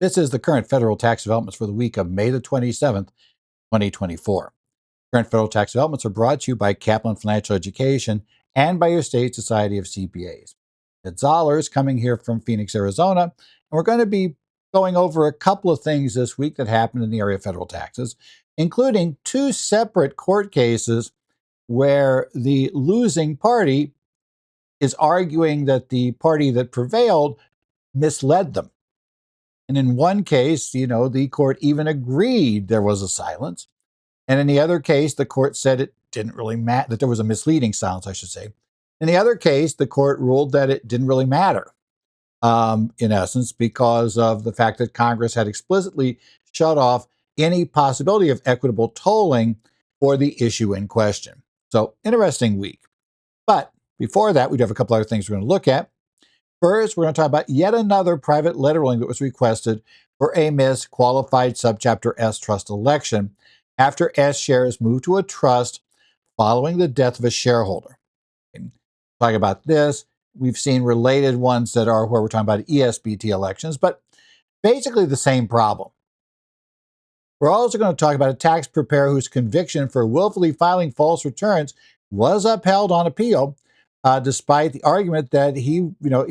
This is the current federal tax developments for the week of May the 27th, 2024. Current federal tax developments are brought to you by Kaplan Financial Education and by your state society of CPAs. It's Zollers coming here from Phoenix, Arizona, and we're going to be going over a couple of things this week that happened in the area of federal taxes, including two separate court cases where the losing party is arguing that the party that prevailed misled them. And in one case, the court even agreed there was a silence. And in the other case, the court said it didn't really matter, that there was a misleading silence, I should say. In the other case, the court ruled that it didn't really matter, in essence, because of the fact that Congress had explicitly shut off any possibility of equitable tolling for the issue in question. So, interesting week. But before that, we do have a couple other things we're going to look at. First, we're going to talk about yet another private letter ruling that was requested for a misqualified subchapter S trust election after S shares moved to a trust following the death of a shareholder. Talking about this, we've seen related ones that are where we're talking about ESBT elections, but basically the same problem. We're also going to talk about a tax preparer whose conviction for willfully filing false returns was upheld on appeal, despite the argument that he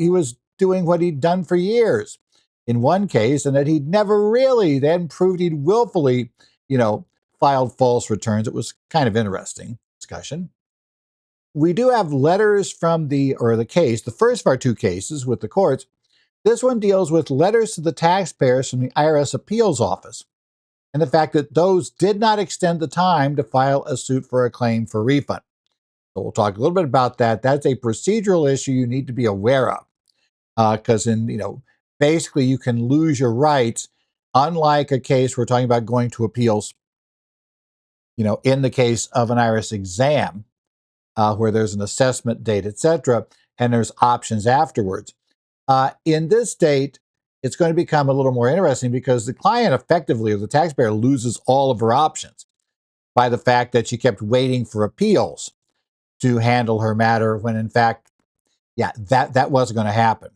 was doing what he'd done for years in one case, and that he'd never really then proved he'd willfully, filed false returns. It was kind of interesting discussion. We do have letters from the case, the first of our two cases with the courts. This one deals with letters to the taxpayers from the IRS Appeals Office, and the fact that those did not extend the time to file a suit for a claim for refund. So we'll talk a little bit about that. That's a procedural issue you need to be aware of, because basically you can lose your rights, unlike a case we're talking about going to appeals. In the case of an IRS exam, where there's an assessment date, etc., and there's options afterwards. In this state, it's going to become a little more interesting because the client effectively, or the taxpayer, loses all of her options by the fact that she kept waiting for appeals to handle her matter when, in fact, that wasn't going to happen.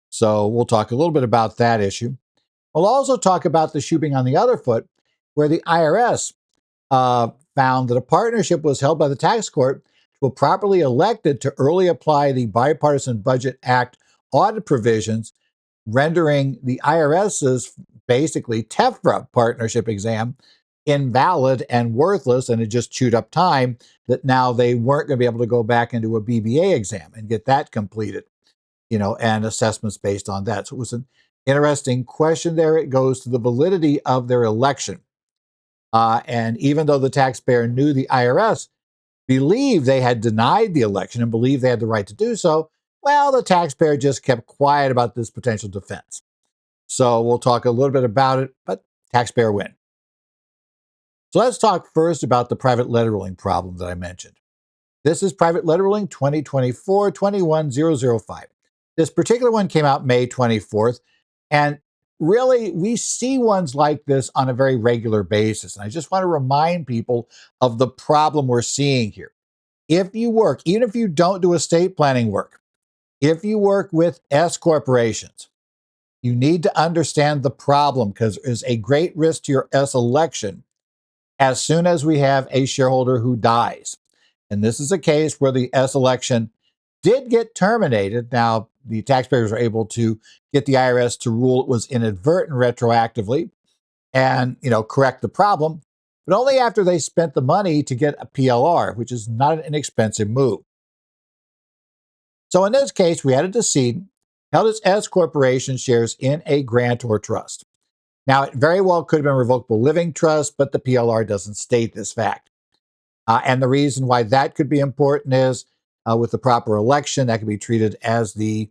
So we'll talk a little bit about that issue. We'll also talk about the shoe being on the other foot, where the IRS found that a partnership was held by the tax court were properly elected to early apply the Bipartisan Budget Act audit provisions, rendering the IRS's basically TEFRA partnership exam invalid and worthless, and it just chewed up time that now they weren't going to be able to go back into a BBA exam and get that completed, and assessments based on that. So it was an interesting question there. It goes to the validity of their election. And even though the taxpayer knew the IRS believed they had denied the election and believed they had the right to do so, well, the taxpayer just kept quiet about this potential defense. So we'll talk a little bit about it, but taxpayer win. So let's talk first about the private letter ruling problem that I mentioned. This is private letter ruling 2024-21005. This particular one came out May 24th, and really, we see ones like this on a very regular basis. And I just want to remind people of the problem we're seeing here. If you work, even if you don't do estate planning work, if you work with S corporations, you need to understand the problem, because there's a great risk to your S election as soon as we have a shareholder who dies. And this is a case where the S election did get terminated. Now, the taxpayers were able to get the IRS to rule it was inadvertent retroactively and, correct the problem, but only after they spent the money to get a PLR, which is not an inexpensive move. So in this case, we had a decedent held its S corporation shares in a grantor trust. Now, it very well could have been a revocable living trust, but the PLR doesn't state this fact. And the reason why that could be important is with the proper election, that can be treated as the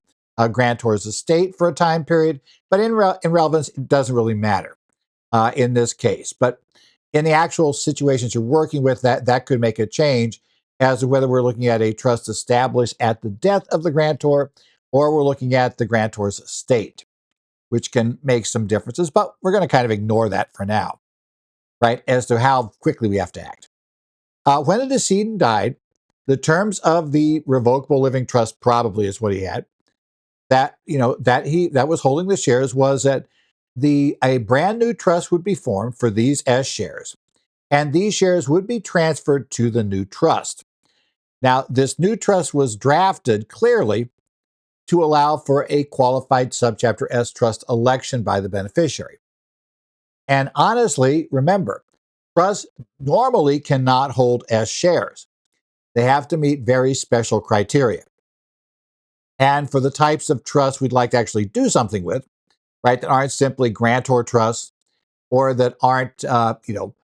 grantor's estate for a time period. But in relevance, it doesn't really matter in this case. But in the actual situations you're working with, that could make a change as to whether we're looking at a trust established at the death of the grantor or we're looking at the grantor's estate, which can make some differences. But we're going to kind of ignore that for now, right, as to how quickly we have to act. When the decedent died, the terms of the revocable living trust, probably is what he had, that was holding the shares, was that A brand new trust would be formed for these S shares, and these shares would be transferred to the new trust. Now, this new trust was drafted clearly to allow for a qualified subchapter S trust election by the beneficiary. And honestly, remember, trusts normally cannot hold S shares. They have to meet very special criteria. And for the types of trusts we'd like to actually do something with, right, that aren't simply grantor trusts or that aren't,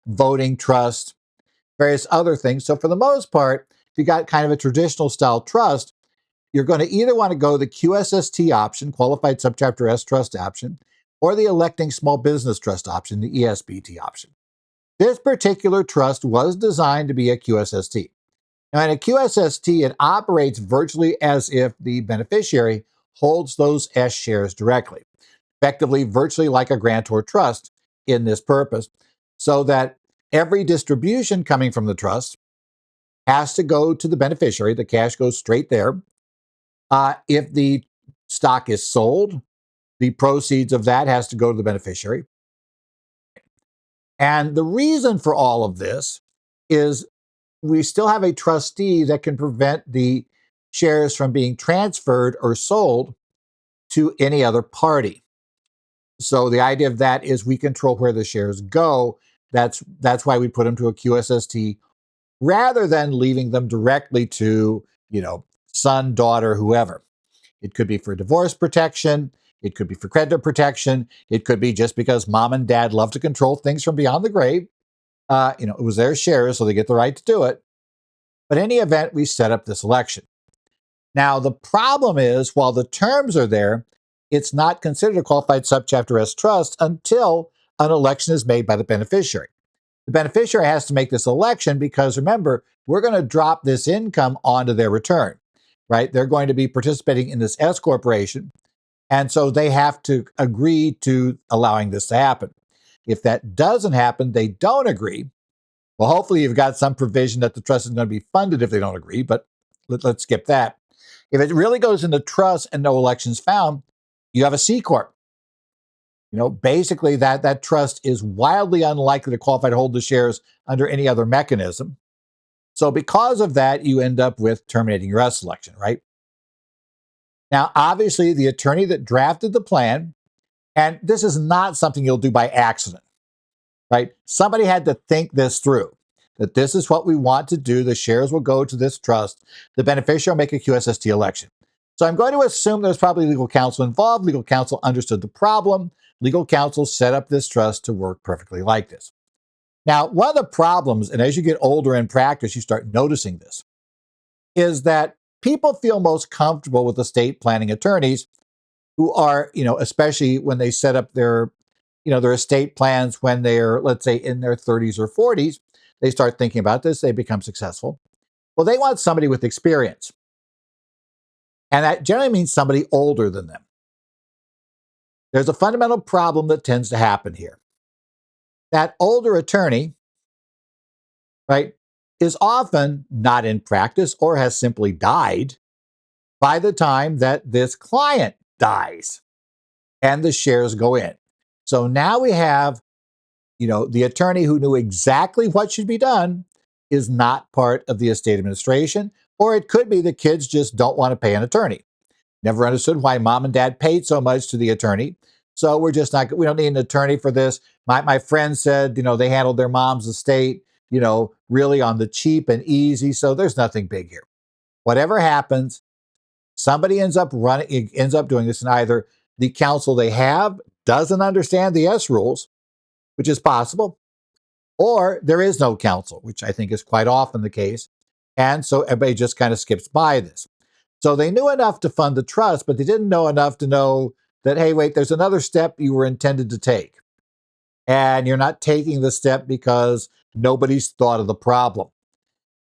voting trusts, various other things. So for the most part, if you got kind of a traditional style trust, you're going to either want to go the QSST option, qualified subchapter S trust option, or the electing small business trust option, the ESBT option. This particular trust was designed to be a QSST. Now, in a QSST, it operates virtually as if the beneficiary holds those S shares directly, effectively virtually like a grantor trust in this purpose, so that every distribution coming from the trust has to go to the beneficiary. The cash goes straight there. If the stock is sold, the proceeds of that has to go to the beneficiary. And the reason for all of this is we still have a trustee that can prevent the shares from being transferred or sold to any other party. So the idea of that is we control where the shares go. That's why we put them to a QSST rather than leaving them directly to, son, daughter, whoever. It could be for divorce protection. It could be for creditor protection. It could be just because mom and dad love to control things from beyond the grave. It was their shares, so they get the right to do it. But in any event, we set up this election. Now, the problem is, while the terms are there, it's not considered a qualified subchapter S trust until an election is made by the beneficiary. The beneficiary has to make this election because, remember, we're going to drop this income onto their return, right? They're going to be participating in this S corporation, and so they have to agree to allowing this to happen. If that doesn't happen, they don't agree. Well, hopefully you've got some provision that the trust is going to be funded if they don't agree, but let's skip that. If it really goes into trust and no elections found, you have a C corp. Basically that trust is wildly unlikely to qualify to hold the shares under any other mechanism. So because of that, you end up with terminating your S election, right? Now, obviously, the attorney that drafted the plan, and this is not something you'll do by accident, right? Somebody had to think this through, that this is what we want to do. The shares will go to this trust. The beneficiary will make a QSST election. So I'm going to assume there's probably legal counsel involved. Legal counsel understood the problem. Legal counsel set up this trust to work perfectly like this. Now, one of the problems, and as you get older in practice, you start noticing this, is that people feel most comfortable with estate planning attorneys who are, especially when they set up their estate plans when they're, let's say, in their 30s or 40s, they start thinking about this, they become successful. Well, they want somebody with experience. And that generally means somebody older than them. There's a fundamental problem that tends to happen here. That older attorney, right, is often not in practice or has simply died by the time that this client dies and the shares go in. So now we have, the attorney who knew exactly what should be done is not part of the estate administration, or it could be the kids just don't want to pay an attorney. Never understood why mom and dad paid so much to the attorney. So we don't need an attorney for this. My friend said, they handled their mom's estate, really on the cheap and easy. So there's nothing big here. Whatever happens, somebody ends up doing this, and either the counsel they have doesn't understand the S rules, which is possible, or there is no counsel, which I think is quite often the case. And so everybody just kind of skips by this. So they knew enough to fund the trust, but they didn't know enough to know that, hey, wait, there's another step you were intended to take. And you're not taking the step because nobody's thought of the problem.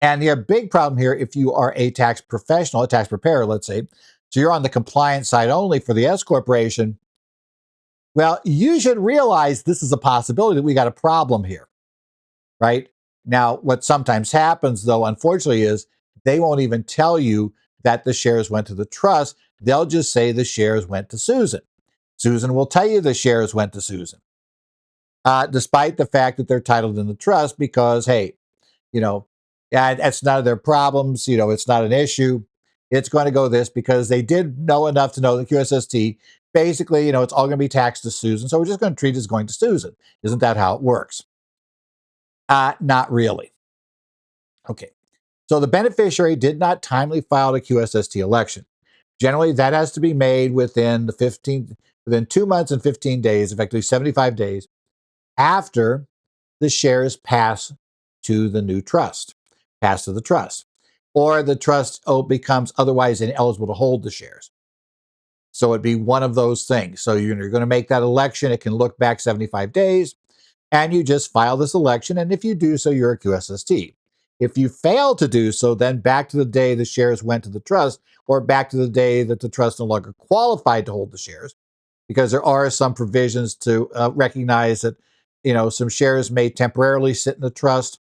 And the big problem here, if you are a tax professional, a tax preparer, let's say, so you're on the compliance side only for the S corporation, well, you should realize this is a possibility that we got a problem here, right? Now, what sometimes happens, though, unfortunately, is they won't even tell you that the shares went to the trust. They'll just say the shares went to Susan. Susan will tell you the shares went to Susan, despite the fact that they're titled in the trust because, hey, you know, yeah, that's none of their problems. It's not an issue. It's going to go this because they did know enough to know the QSST. Basically, it's all going to be taxed to Susan. So we're just going to treat it as going to Susan. Isn't that how it works? Not really. Okay. So the beneficiary did not timely file a QSST election. Generally, that has to be made within 2 months and 15 days, effectively 75 days after the shares pass to the new trust, pass to the trust, or the trust becomes otherwise ineligible to hold the shares. So it'd be one of those things. So you're going to make that election. It can look back 75 days, and you just file this election. And if you do so, you're a QSST. If you fail to do so, then back to the day the shares went to the trust, or back to the day that the trust no longer qualified to hold the shares, because there are some provisions to recognize that some shares may temporarily sit in the trust.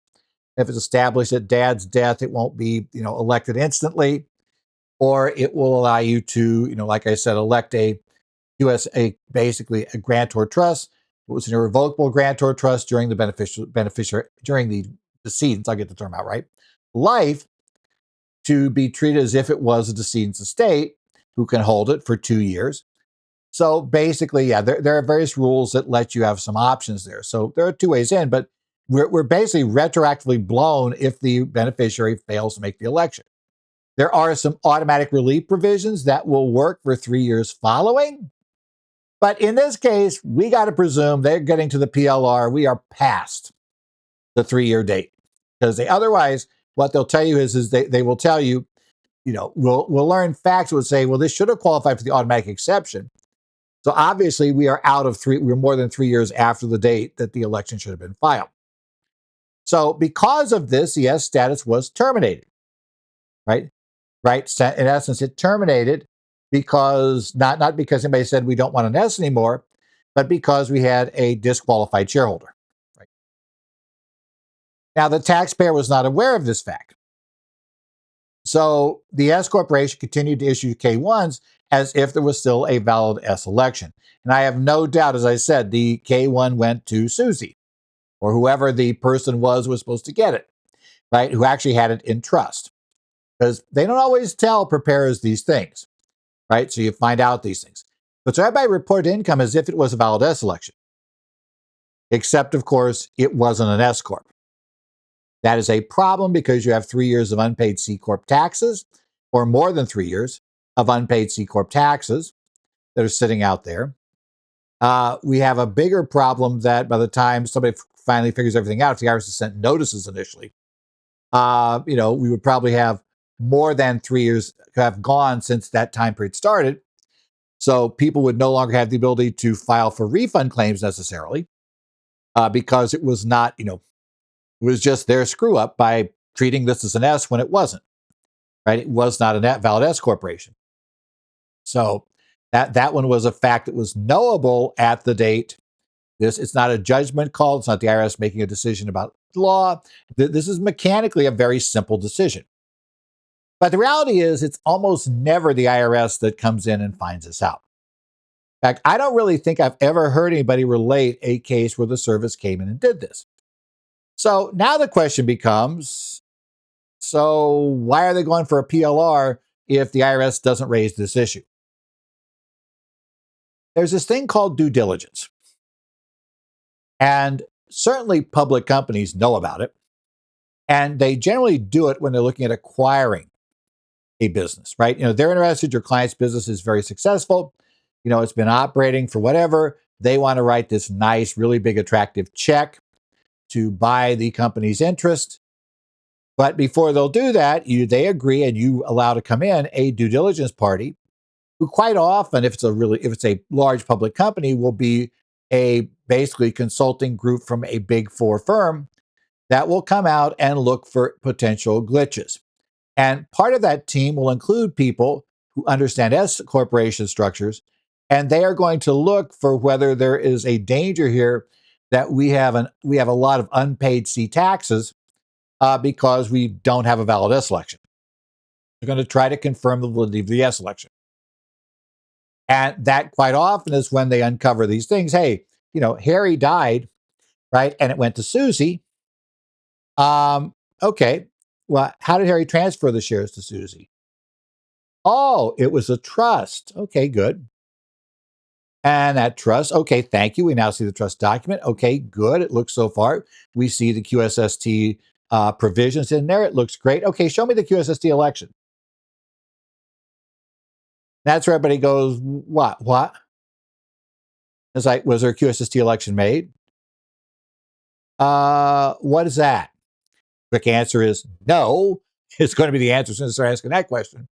If it's established at dad's death, it won't be elected instantly, or it will allow you to like I said, elect basically a grantor trust. It was an irrevocable grantor trust during the beneficiary during the decedent's. I'll get the term out right. Life, to be treated as if it was a decedent's estate, who can hold it for 2 years. So basically, yeah, there are various rules that let you have some options there. So there are two ways in, but we're basically retroactively blown if the beneficiary fails to make the election. There are some automatic relief provisions that will work for 3 years following. But in this case, we got to presume they're getting to the PLR. We are past the 3-year date because otherwise, what they'll tell you is they will tell you, we'll learn facts that would say, well, this should have qualified for the automatic exception. So obviously, we are out of we're more than 3 years after the date that the election should have been filed. So because of this, the S status was terminated, right? Right. In essence, it terminated because not because anybody said we don't want an S anymore, but because we had a disqualified shareholder. Right. Now, the taxpayer was not aware of this fact. So the S corporation continued to issue K1s as if there was still a valid S election. And I have no doubt, as I said, the K1 went to Susie or whoever the person was supposed to get it, right? Who actually had it in trust. Because they don't always tell preparers these things, right? So you find out these things. But so everybody reported income as if it was a valid S election. Except, of course, it wasn't an S Corp. That is a problem because you have 3 years of unpaid C Corp taxes, or more than 3 years of unpaid C Corp taxes that are sitting out there. We have a bigger problem that by the time somebody finally figures everything out, if the IRS has sent notices initially, we would probably have more than 3 years have gone since that time period started. So people would no longer have the ability to file for refund claims necessarily because it was not, it was just their screw up by treating this as an S when it wasn't, right? It was not a valid S corporation. So that one was a fact that was knowable at the date. It's not a judgment call. It's not the IRS making a decision about law. This is mechanically a very simple decision. But the reality is it's almost never the IRS that comes in and finds this out. In fact, I don't really think I've ever heard anybody relate a case where the service came in and did this. So now the question becomes, so why are they going for a PLR if the IRS doesn't raise this issue? There's this thing called due diligence. And certainly public companies know about it. And they generally do it when they're looking at acquiring a business, right? They're interested, your client's business is very successful. It's been operating for whatever. They want to write this nice, really big, attractive check to buy the company's interest. But before they'll do that, they agree and you allow to come in a due diligence party who quite often, if it's a large public company, will be a basically consulting group from a big four firm that will come out and look for potential glitches. And part of that team will include people who understand S corporation structures, and they are going to look for whether there is a danger here that we have a lot of unpaid C taxes because we don't have a valid S election. They're going to try to confirm the validity of the S election. And that quite often is when they uncover these things. Hey, Harry died, right? And it went to Susie. Okay. Well, how did Harry transfer the shares to Susie? Oh, it was a trust. Okay, good. And that trust, okay, thank you. We now see the trust document. Okay, good. It looks so far. We see the QSST provisions in there. It looks great. Okay, show me the QSST election. That's where everybody goes, what? What? It's like, was there a QSST election made? What is that? Quick answer is no. It's going to be the answer since they're asking that question.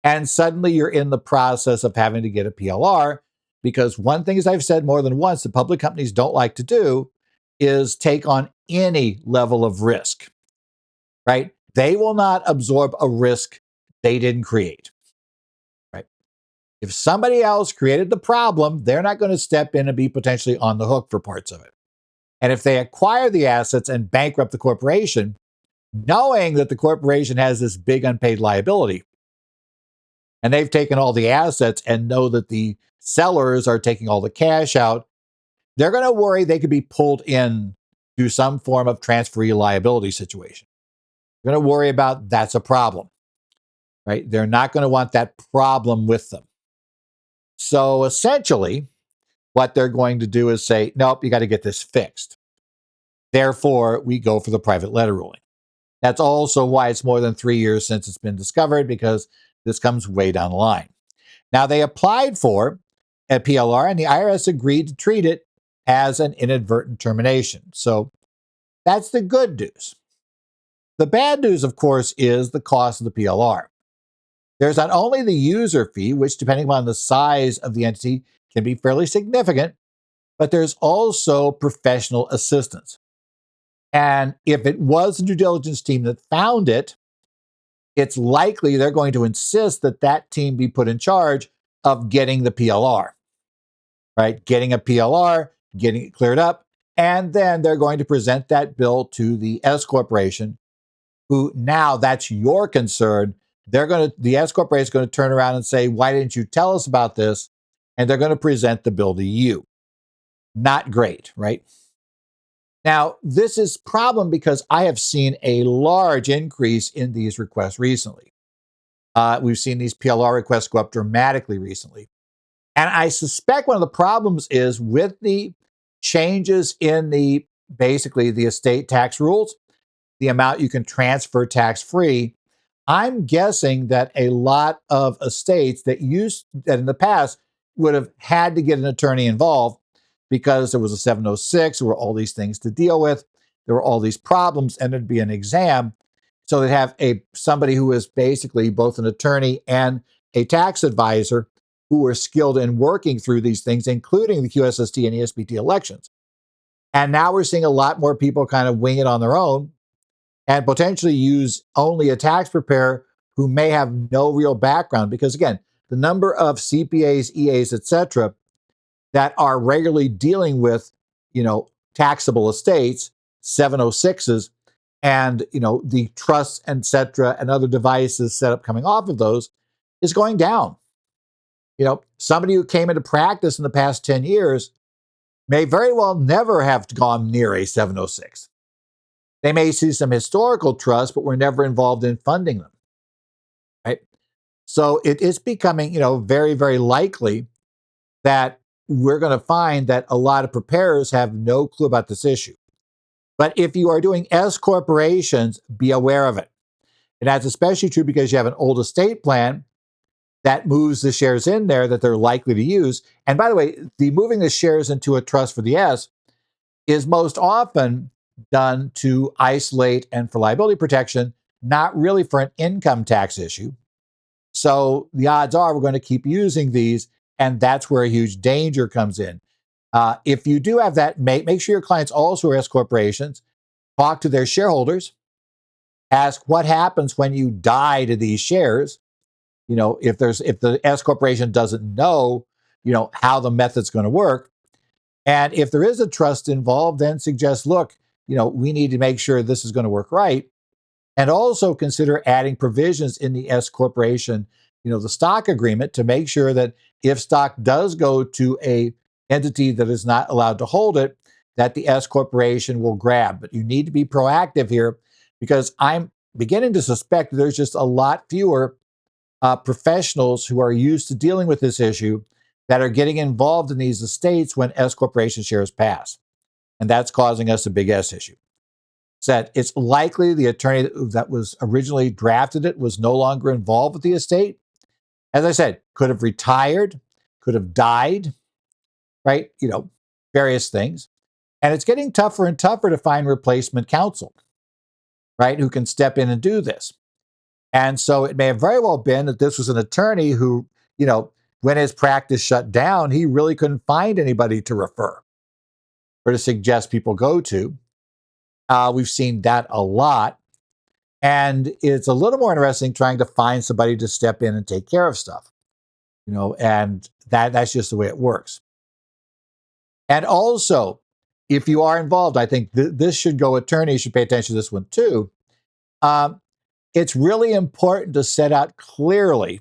And suddenly you're in the process of having to get a PLR, because one thing, as I've said more than once, the public companies don't like to do is take on any level of risk, right? They will not absorb a risk they didn't create, right? If somebody else created the problem, they're not going to step in and be potentially on the hook for parts of it. And if they acquire the assets and bankrupt the corporation, knowing that the corporation has this big unpaid liability, and they've taken all the assets and know that the sellers are taking all the cash out, they're going to worry they could be pulled in to some form of transferee liability situation. They're going to worry about that's a problem, right? They're not going to want that problem with them. So essentially, what they're going to do is say, nope, you got to get this fixed. Therefore, we go for the private letter ruling. That's also why it's more than 3 years since it's been discovered, because this comes way down the line. Now, they applied for a PLR, and the IRS agreed to treat it as an inadvertent termination. So that's the good news. The bad news, of course, is the cost of the PLR. There's not only the user fee, which, depending upon the size of the entity, can be fairly significant, but there's also professional assistance. And if it was the due diligence team that found it, it's likely they're going to insist that that team be put in charge of getting the PLR, right? Getting a PLR, getting it cleared up, and then they're going to present that bill to the S corporation, who now that's your concern. The S corporation is going to turn around and say, why didn't you tell us about this? And they're going to present the bill to you. Not great, right? Now, this is a problem because I have seen a large increase in these requests recently. We've seen these PLR requests go up dramatically recently. And I suspect one of the problems is with the changes in basically the estate tax rules, the amount you can transfer tax-free. I'm guessing that a lot of estates that in the past would have had to get an attorney involved because there was a 706, there were all these things to deal with, there were all these problems, and there'd be an exam. So they'd have somebody who is basically both an attorney and a tax advisor who are skilled in working through these things, including the QSST and ESPT elections. And now we're seeing a lot more people kind of wing it on their own and potentially use only a tax preparer who may have no real background. Because again, the number of CPAs, EAs, etc., that are regularly dealing with, taxable estates, 706s, and the trusts, etc., and other devices set up coming off of those is going down. Somebody who came into practice in the past 10 years may very well never have gone near a 706. They may see some historical trusts, but were never involved in funding them, right? So it is becoming, very, very likely that we're going to find that a lot of preparers have no clue about this issue. But if you are doing S corporations, be aware of it. And that's especially true because you have an old estate plan that moves the shares in there that they're likely to use. And by the way, the moving the shares into a trust for the S is most often done to isolate and for liability protection, not really for an income tax issue. So the odds are we're going to keep using these, and that's where a huge danger comes in. If you do have that, make sure your clients also are S corporations. Talk to their shareholders. Ask what happens when you die to these shares. If the S corporation doesn't know, how the method's going to work. And if there is a trust involved, then suggest, look, we need to make sure this is going to work right. And also consider adding provisions in the S corporation, the stock agreement, to make sure that if stock does go to a entity that is not allowed to hold it, that the S corporation will grab. But you need to be proactive here, because I'm beginning to suspect there's just a lot fewer professionals who are used to dealing with this issue that are getting involved in these estates when S corporation shares pass. And that's causing us a big S issue. Said it's likely the attorney that was originally drafted it was no longer involved with the estate. As I said, could have retired, could have died, right? Various things. And it's getting tougher and tougher to find replacement counsel, right, who can step in and do this. And so it may have very well been that this was an attorney who, when his practice shut down, he really couldn't find anybody to refer or to suggest people go to. We've seen that a lot. And it's a little more interesting trying to find somebody to step in and take care of stuff, and that's just the way it works. And also, if you are involved, I think this should go, attorneys should pay attention to this one too. It's really important to set out clearly,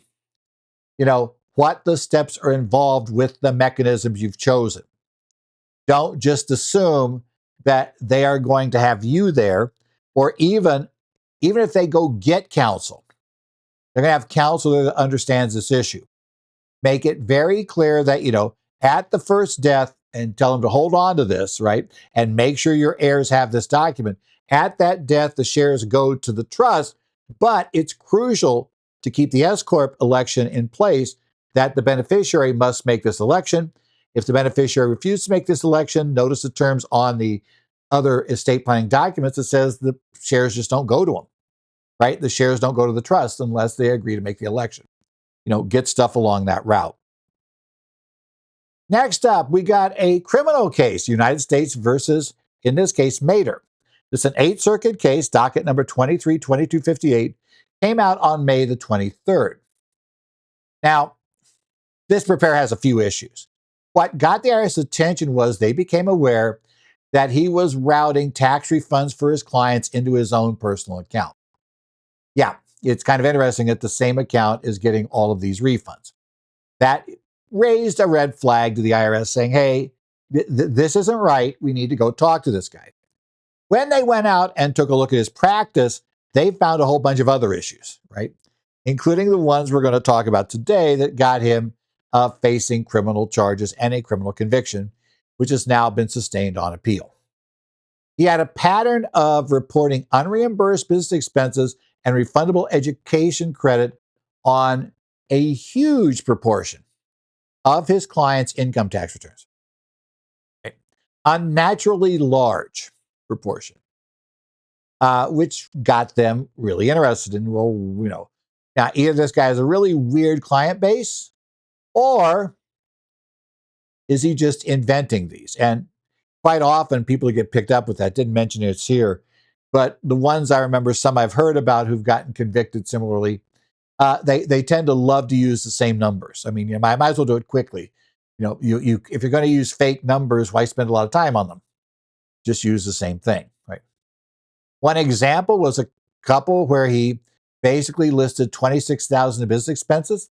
what the steps are involved with the mechanisms you've chosen. Don't just assume that they are going to have you there, or even if they go get counsel, they're going to have counsel that understands this issue. Make it very clear that, at the first death, and tell them to hold on to this, right? And make sure your heirs have this document. At that death, the shares go to the trust, but it's crucial to keep the S Corp election in place that the beneficiary must make this election. If the beneficiary refuses to make this election, notice the terms on the other estate planning documents that says the shares just don't go to them, right? The shares don't go to the trust unless they agree to make the election. Get stuff along that route. Next up, we got a criminal case, United States versus, in this case, Mater. It's an 8th Circuit case, docket number 23-2258, came out on May the 23rd. Now, this preparer has a few issues. What got the IRS attention was they became aware that he was routing tax refunds for his clients into his own personal account. Yeah, it's kind of interesting that the same account is getting all of these refunds. That raised a red flag to the IRS saying, hey, this isn't right. We need to go talk to this guy. When they went out and took a look at his practice, they found a whole bunch of other issues, right? Including the ones we're going to talk about today that got him facing criminal charges and a criminal conviction, which has now been sustained on appeal. He had a pattern of reporting unreimbursed business expenses and refundable education credit on a huge proportion of his clients' income tax returns. Okay. Unnaturally large proportion, which got them really interested in, now either this guy has a really weird client base, or is he just inventing these? And quite often people get picked up with that. Didn't mention it's here, but the ones I remember, some I've heard about who've gotten convicted similarly, they tend to love to use the same numbers. I mean, I might as well do it quickly. If you're going to use fake numbers, why spend a lot of time on them? Just use the same thing, right? One example was a couple where he basically listed $26,000 in business expenses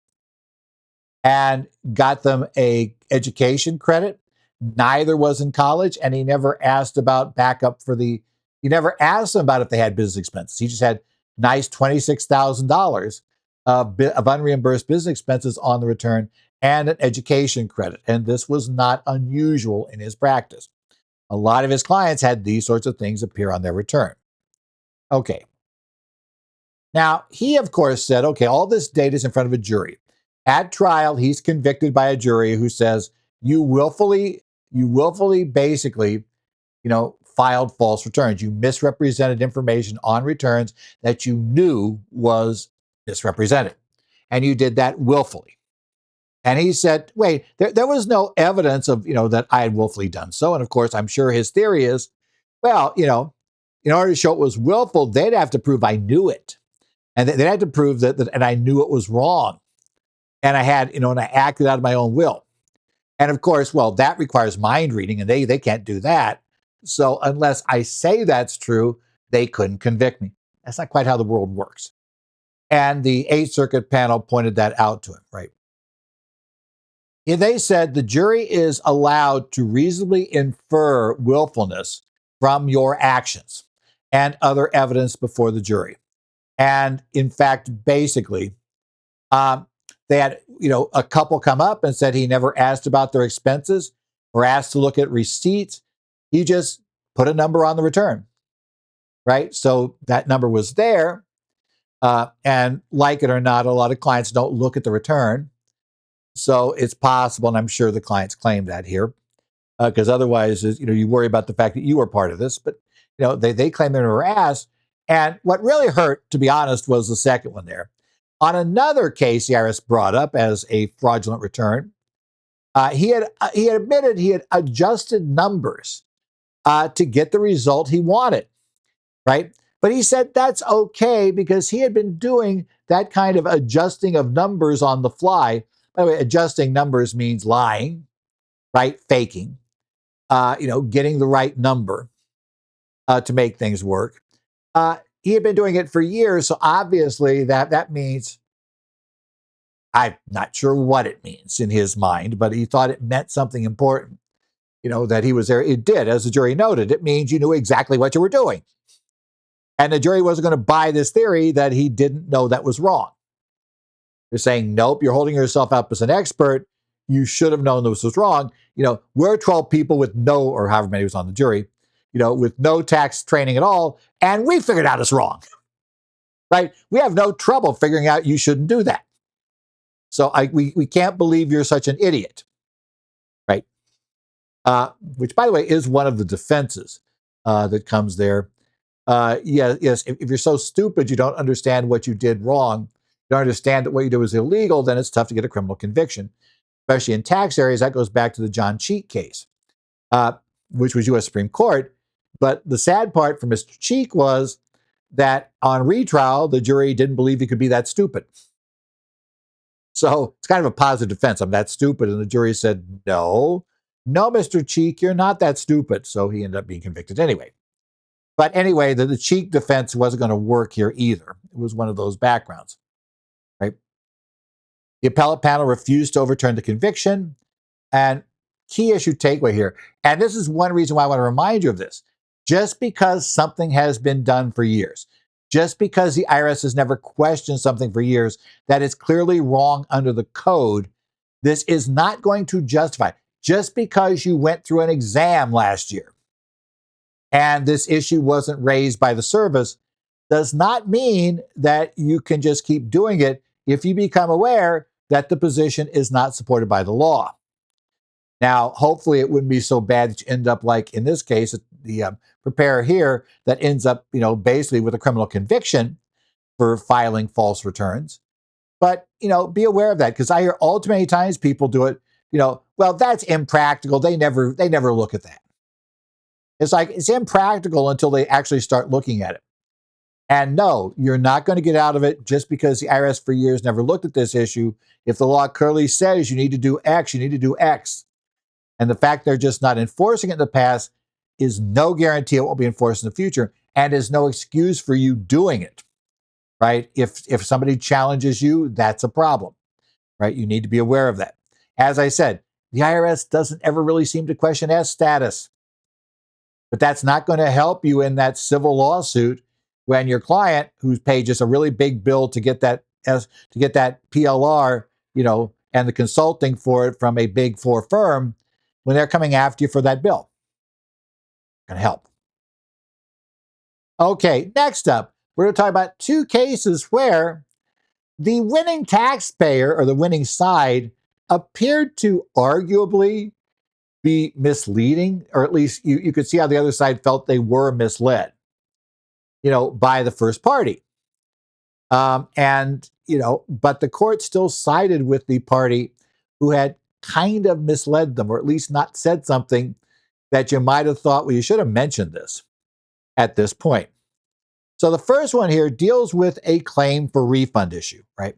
and got them a education credit. Neither was in college, and he never asked about backup he never asked them about if they had business expenses. He just had nice $26,000 of unreimbursed business expenses on the return and an education credit. And this was not unusual in his practice. A lot of his clients had these sorts of things appear on their return. Okay. Now, he, of course, said, okay, all this data is in front of a jury. At trial, he's convicted by a jury who says, you willfully basically, filed false returns. You misrepresented information on returns that you knew was misrepresented. And you did that willfully. And he said, wait, there was no evidence of, that I had willfully done so. And of course, I'm sure his theory is, well, in order to show it was willful, they'd have to prove I knew it. And they'd have to prove that and I knew it was wrong. And I had, and I acted out of my own will. And of course, well, that requires mind reading, and they can't do that. So unless I say that's true, they couldn't convict me. That's not quite how the world works. And the 8th Circuit panel pointed that out to him, right? They said the jury is allowed to reasonably infer willfulness from your actions and other evidence before the jury. And in fact, basically, um, they had, a couple come up and said he never asked about their expenses or asked to look at receipts. He just put a number on the return, right? So that number was there. And like it or not, a lot of clients don't look at the return. So it's possible, and I'm sure the clients claim that here, because otherwise, you worry about the fact that you were part of this. But they claim they were asked. And what really hurt, to be honest, was the second one there. On another case, the IRS brought up as a fraudulent return, he had admitted he had adjusted numbers to get the result he wanted, right? But he said that's okay because he had been doing that kind of adjusting of numbers on the fly. By the way, adjusting numbers means lying, right? Faking, getting the right number to make things work. He had been doing it for years, so obviously that means, I'm not sure what it means in his mind, but he thought it meant something important. That he was there. It did, as the jury noted. It means you knew exactly what you were doing. And the jury wasn't going to buy this theory that he didn't know that was wrong. They're saying, nope, you're holding yourself up as an expert. You should have known this was wrong. We're 12 people with no, or however many was on the jury, with no tax training at all. And we figured out it's wrong, right? We have no trouble figuring out you shouldn't do that. So we can't believe you're such an idiot, right? Which, by the way, is one of the defenses that comes there. Yes, if you're so stupid you don't understand what you did wrong, you don't understand that what you did was illegal, then it's tough to get a criminal conviction, especially in tax areas. That goes back to the John Cheek case, which was U.S. Supreme Court. But the sad part for Mr. Cheek was that on retrial, the jury didn't believe he could be that stupid. So it's kind of a positive defense. I'm that stupid. And the jury said, no, Mr. Cheek, you're not that stupid. So he ended up being convicted anyway. But anyway, the Cheek defense wasn't going to work here either. It was one of those backgrounds, right? The appellate panel refused to overturn the conviction. And key issue takeaway here, and this is one reason why I want to remind you of this. Just because something has been done for years, just because the IRS has never questioned something for years that is clearly wrong under the code, this is not going to justify. Just because you went through an exam last year and this issue wasn't raised by the service does not mean that you can just keep doing it if you become aware that the position is not supported by the law. Now, hopefully it wouldn't be so bad that you end up like in this case, the preparer here that ends up, basically with a criminal conviction for filing false returns. But, be aware of that because I hear all too many times people do it, well, that's impractical. They never look at that. It's like it's impractical until they actually start looking at it. And no, you're not going to get out of it just because the IRS for years never looked at this issue. If the law clearly says you need to do X, you need to do X. And the fact they're just not enforcing it in the past is no guarantee it won't be enforced in the future and is no excuse for you doing it, right? If somebody challenges you, that's a problem, right? You need to be aware of that. As I said, the IRS doesn't ever really seem to question S status, but that's not going to help you in that civil lawsuit when your client, who's paid just a really big bill to get that PLR, and the consulting for it from a big four firm, when they're coming after you for that bill. Going to help. Okay, next up, we're going to talk about two cases where the winning taxpayer or the winning side appeared to arguably be misleading, or at least you could see how the other side felt they were misled, by the first party. But the court still sided with the party who had kind of misled them, or at least not said something that you might have thought, well, you should have mentioned this at this point. So the first one here deals with a claim for refund issue, right?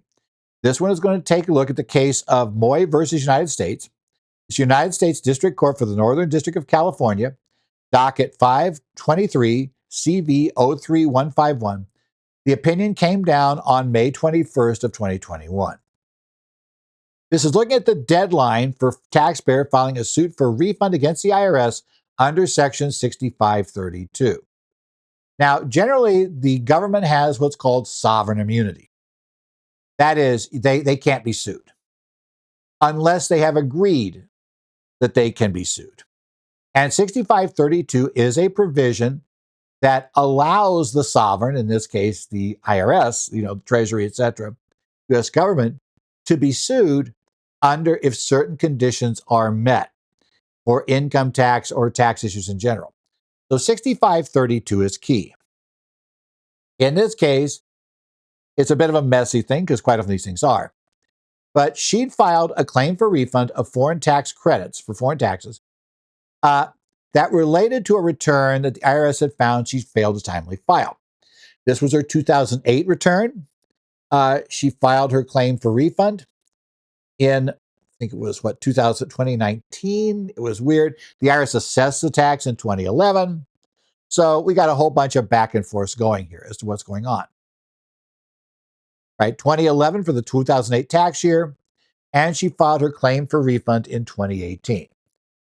This one is going to take a look at the case of Moy versus United States. It's United States District Court for the Northern District of California, docket 523 CV 03151. The opinion came down on May 21st of 2021. This is looking at the deadline for taxpayer filing a suit for refund against the IRS under Section 6532. Now, generally, the government has what's called sovereign immunity. That is, they can't be sued unless they have agreed that they can be sued. And 6532 is a provision that allows the sovereign, in this case, the IRS, Treasury, etc., US government, to be sued under if certain conditions are met for income tax or tax issues in general. So 6532 is key. In this case, it's a bit of a messy thing because quite often these things are. But she'd filed a claim for refund of foreign tax credits for foreign taxes that related to a return that the IRS had found she failed to timely file. This was her 2008 return. She filed her claim for refund in, I think it was 2019. It was weird. The IRS assessed the tax in 2011. So we got a whole bunch of back and forth going here as to what's going on. Right, 2011 for the 2008 tax year, and she filed her claim for refund in 2018.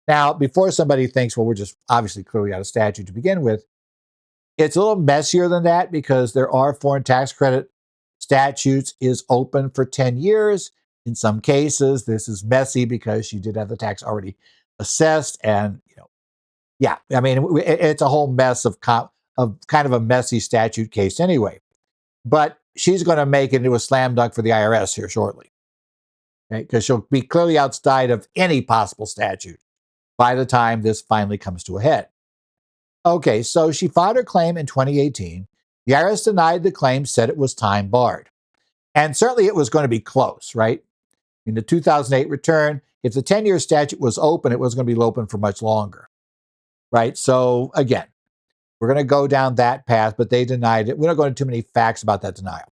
Now, before somebody thinks, well, we're just obviously clearly out of statute to begin with, it's a little messier than that because there are foreign tax credit statutes is open for 10 years. In some cases, this is messy because she did have the tax already assessed. And, yeah, I mean, it's a whole mess of kind of a messy statute case anyway. But she's going to make it into a slam dunk for the IRS here shortly, because she'll be clearly outside of any possible statute by the time this finally comes to a head. Okay, so she filed her claim in 2018. The IRS denied the claim, said it was time barred. And certainly it was going to be close, right? In the 2008 return, if the 10-year statute was open, it was going to be open for much longer, right? So again, we're going to go down that path, but they denied it. We don't go into too many facts about that denial.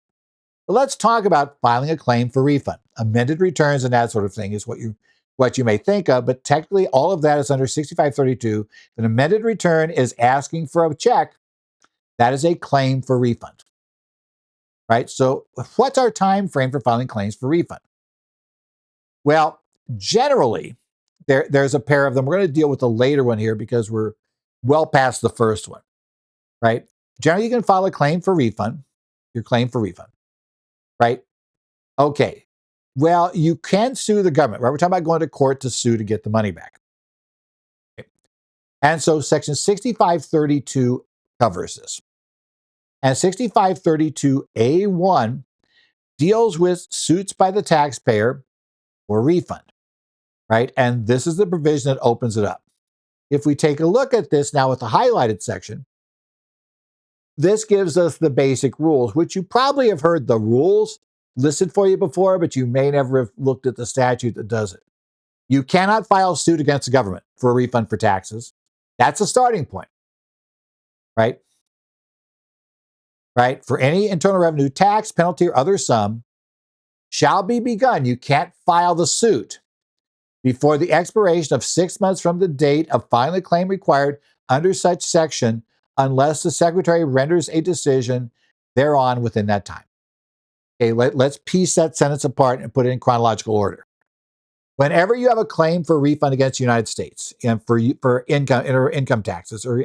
But let's talk about filing a claim for refund. Amended returns and that sort of thing is what you may think of, but technically all of that is under 6532. An amended return is asking for a check. That is a claim for refund, right? So what's our time frame for filing claims for refund? Well, generally, there's a pair of them. We're going to deal with the later one here because we're well past the first one, right? Generally, you can file a claim for refund, your claim for refund, right? Okay. Well, you can sue the government, right? We're talking about going to court to sue to get the money back. Okay. And so Section 6532 covers this. And 6532A1 deals with suits by the taxpayer for refund, right? And this is the provision that opens it up. If we take a look at this now with the highlighted section, this gives us the basic rules, which you probably have heard the rules listed for you before, but you may never have looked at the statute that does it. You cannot file suit against the government for a refund for taxes. That's a starting point, right? Right? For any internal revenue tax, penalty, or other sum shall be begun. You can't file the suit before the expiration of 6 months from the date of filing the claim required under such section, unless the secretary renders a decision thereon within that time. Okay, let's piece that sentence apart and put it in chronological order. Whenever you have a claim for refund against the United States and for income taxes or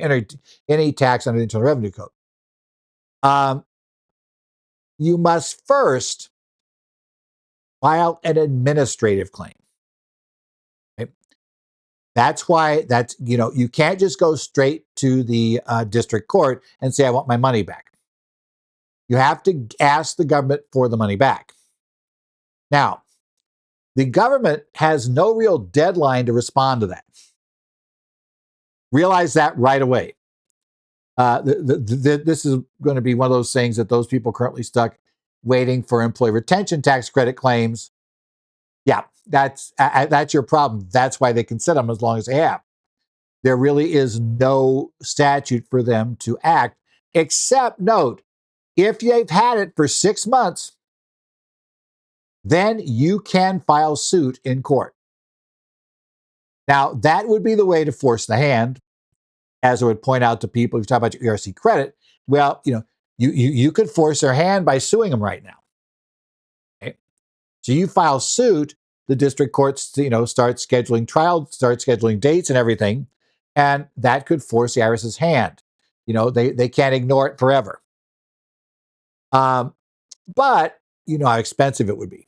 any tax under the Internal Revenue Code, you must first file an administrative claim. Okay? That's why you can't just go straight to the district court and say, I want my money back. You have to ask the government for the money back. Now, the government has no real deadline to respond to that. Realize that right away. This is going to be one of those things that those people currently stuck waiting for employee retention tax credit claims. Yeah, that's your problem. That's why they can sit them as long as they have. There really is no statute for them to act, except note, if you've had it for 6 months, then you can file suit in court. Now, that would be the way to force the hand, as I would point out to people who talk about your ERC credit. Well, you could force their hand by suing them right now. Okay? So you file suit, the district courts, start scheduling trials, start scheduling dates and everything. And that could force the IRS's hand. They can't ignore it forever. But you know how expensive it would be.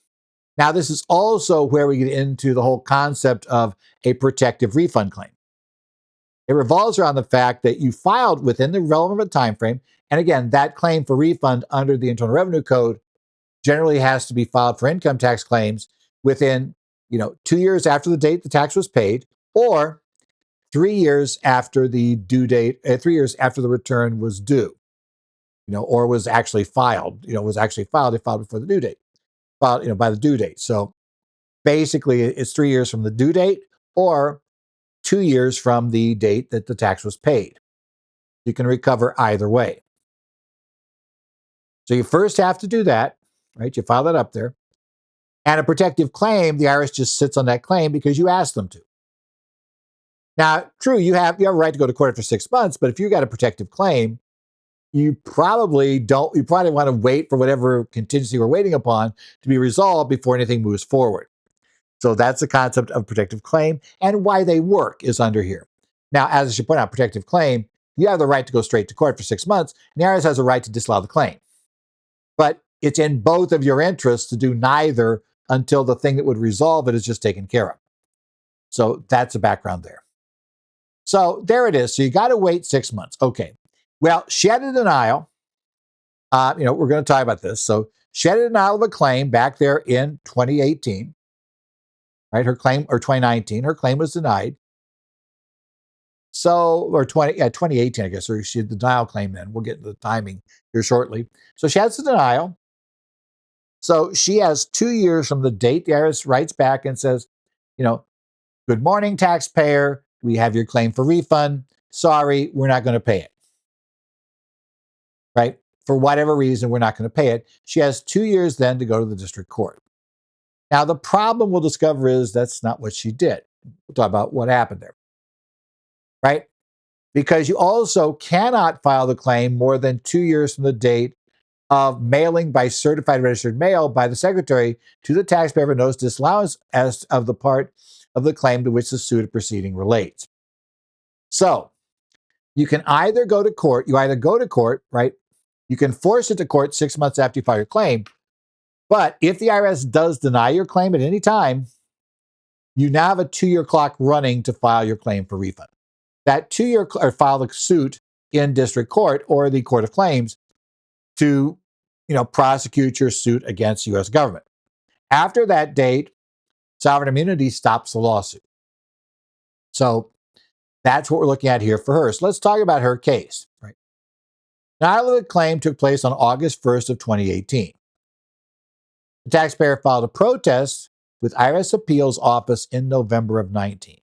Now, this is also where we get into the whole concept of a protective refund claim. It revolves around the fact that you filed within the relevant time frame. And again, that claim for refund under the Internal Revenue Code generally has to be filed for income tax claims within, 2 years after the date the tax was paid, or 3 years after the due date, 3 years after the return was due, or was actually filed, they filed before the due date, filed, by the due date. So basically, it's 3 years from the due date or 2 years from the date that the tax was paid. You can recover either way. So you first have to do that, right? You file that up there. And a protective claim, the IRS just sits on that claim because you asked them to. Now, true, you have a right to go to court after 6 months, but if you got a protective claim, you probably want to wait for whatever contingency we're waiting upon to be resolved before anything moves forward. So that's the concept of protective claim, and why they work is under here. Now, as I should point out, protective claim, you have the right to go straight to court for 6 months, and the IRS has a right to disallow the claim. But it's in both of your interests to do neither until the thing that would resolve it is just taken care of. So that's the background there. So there it is. So you got to wait 6 months. Okay. Well, she had a denial. We're going to talk about this. So she had a denial of a claim back there in 2018, right? Her claim, or 2019, her claim was denied. So, or 2018, I guess, or she had the denial claim then. We'll get into the timing here shortly. So she has the denial. So she has 2 years from the date the IRS writes back and says, good morning, taxpayer. We have your claim for refund. Sorry, we're not going to pay it. Right? For whatever reason, we're not going to pay it. She has 2 years then to go to the district court. Now, the problem we'll discover is that's not what she did. We'll talk about what happened there. Right? Because you also cannot file the claim more than 2 years from the date of mailing by certified registered mail by the secretary to the taxpayer of notice disallowance as of the part of the claim to which the suit or proceeding relates. So you can either go to court, right? You can force it to court 6 months after you file your claim. But if the IRS does deny your claim at any time, you now have a 2-year clock running to file your claim for refund. That 2-year or file the suit in district court or the court of claims to, prosecute your suit against the U.S. government. After that date, sovereign immunity stops the lawsuit. So that's what we're looking at here for her. So let's talk about her case. Right. Now, the claim took place on August 1st of 2018. The taxpayer filed a protest with IRS Appeals office in November of 19.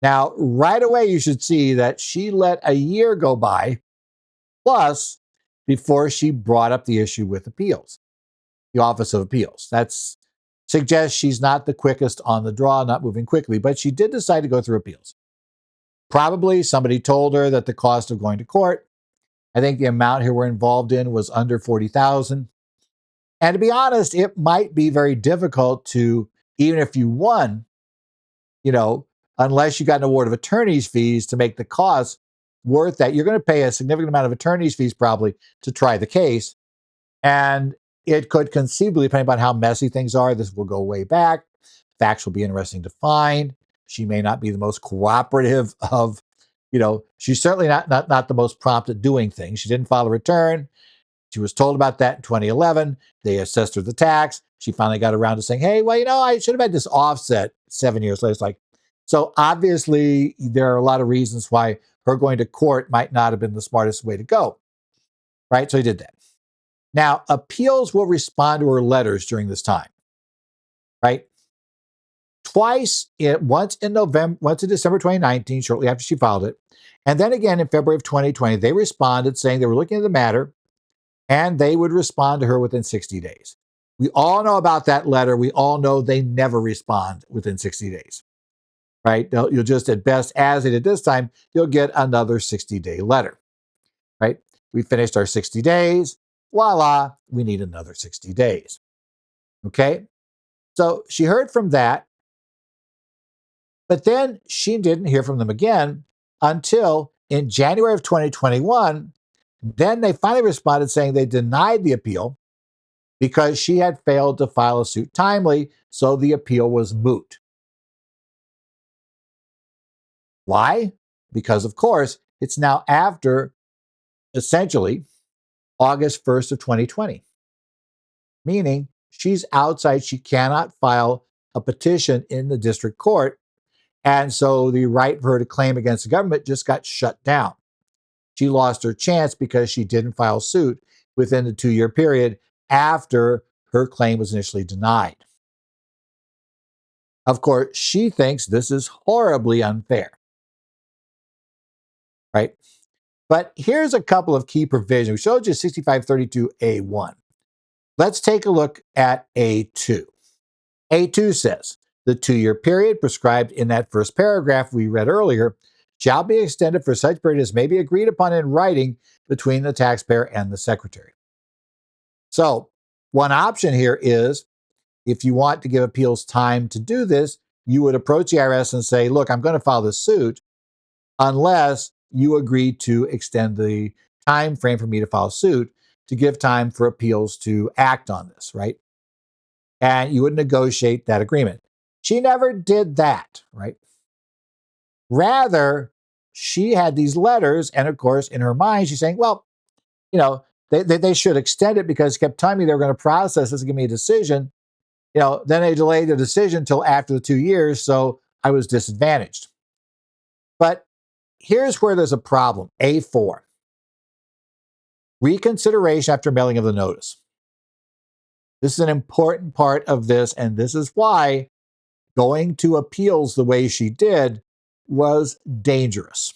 Now, right away, you should see that she let a year go by, plus, before she brought up the issue with appeals, the Office of Appeals. That suggests she's not the quickest on the draw, not moving quickly, but she did decide to go through appeals. Probably somebody told her that the cost of going to court, I think the amount here we're involved in was under $40,000. And to be honest, it might be very difficult to, even if you won, unless you got an award of attorney's fees to make the cost worth that. You're going to pay a significant amount of attorney's fees probably to try the case. And it could conceivably, depending on how messy things are, this will go way back. Facts will be interesting to find. She may not be the most cooperative of, she's certainly not the most prompt at doing things. She didn't file a return. She was told about that in 2011. They assessed her the tax. She finally got around to saying, hey, well, I should have had this offset 7 years later. So obviously there are a lot of reasons why her going to court might not have been the smartest way to go. Right? So he did that. Now, appeals will respond to her letters during this time. Right? Twice, once in December 2019, shortly after she filed it, and then again in February of 2020, they responded saying they were looking at the matter and they would respond to her within 60 days. We all know about that letter. We all know they never respond within 60 days, right? You'll just, at best, as they did this time, you'll get another 60-day letter, right? We finished our 60 days. Voila, we need another 60 days. Okay? So she heard from that, but then she didn't hear from them again until in January of 2021. Then they finally responded saying they denied the appeal because she had failed to file a suit timely, so the appeal was moot. Why? Because, of course, it's now after essentially August 1st of 2020, meaning she's outside. She cannot file a petition in the district court. And so the right for her to claim against the government just got shut down. She lost her chance because she didn't file suit within the 2-year period after her claim was initially denied. Of course, she thinks this is horribly unfair, right? But here's a couple of key provisions. We showed you 6532A1. Let's take a look at A2. A2 says the 2-year period prescribed in that first paragraph we read earlier shall be extended for such period as may be agreed upon in writing between the taxpayer and the secretary. So, one option here is if you want to give appeals time to do this, you would approach the IRS and say, look, I'm going to file this suit unless you agree to extend the time frame for me to file suit to give time for appeals to act on this, right? And you would negotiate that agreement. She never did that, right? Rather, she had these letters, and of course, in her mind, she's saying, well, they should extend it because they kept telling me they were going to process this and give me a decision. Then they delayed the decision until after the 2 years, so I was disadvantaged. But here's where there's a problem. A4, reconsideration after mailing of the notice. This is an important part of this, and this is why going to appeals the way she did was dangerous.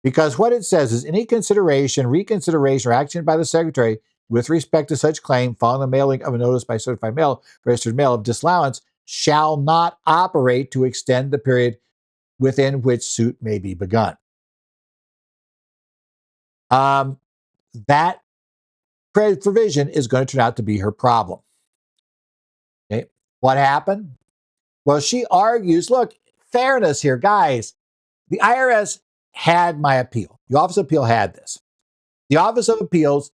Because what it says is any consideration, reconsideration, or action by the secretary with respect to such claim following the mailing of a notice by certified mail, registered mail of disallowance shall not operate to extend the period within which suit may be begun. That provision is going to turn out to be her problem. Okay. What happened? Well, she argues, look, fairness here, guys. The IRS had my appeal. The Office of Appeal had this. The Office of Appeals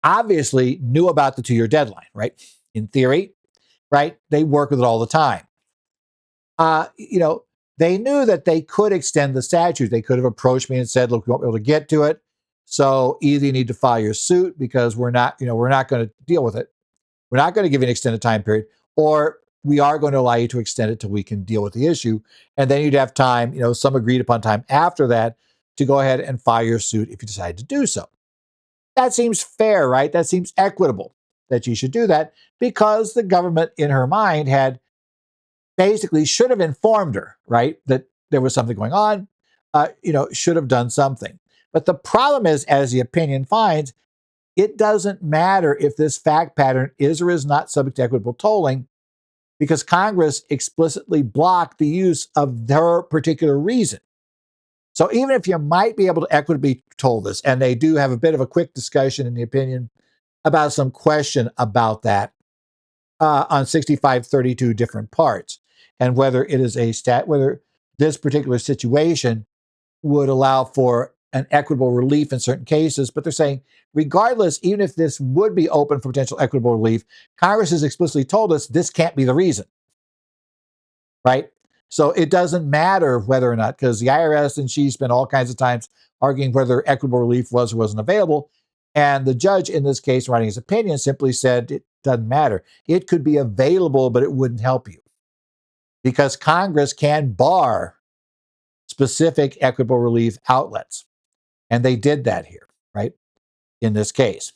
obviously knew about the 2-year deadline, right? In theory, right? They work with it all the time. They knew that they could extend the statute. They could have approached me and said, look, we won't be able to get to it. So either you need to file your suit because we're not going to deal with it. We're not going to give you an extended time period, or we are going to allow you to extend it till we can deal with the issue. And then you'd have time, some agreed upon time after that to go ahead and file your suit if you decide to do so. That seems fair, right? That seems equitable that you should do that because the government in her mind had basically should have informed her, right? That there was something going on, should have done something. But the problem is, as the opinion finds, it doesn't matter if this fact pattern is or is not subject to equitable tolling because Congress explicitly blocked the use of their particular reason. So even if you might be able to equitably toll this, and they do have a bit of a quick discussion in the opinion about some question about that on 6532 different parts, and whether it is whether this particular situation would allow for an equitable relief in certain cases. But they're saying, regardless, even if this would be open for potential equitable relief, Congress has explicitly told us this can't be the reason, right? So it doesn't matter whether or not, because the IRS and she spent all kinds of times arguing whether equitable relief was or wasn't available. And the judge in this case, writing his opinion, simply said it doesn't matter. It could be available, but it wouldn't help you because Congress can bar specific equitable relief outlets. And they did that here, right? In this case.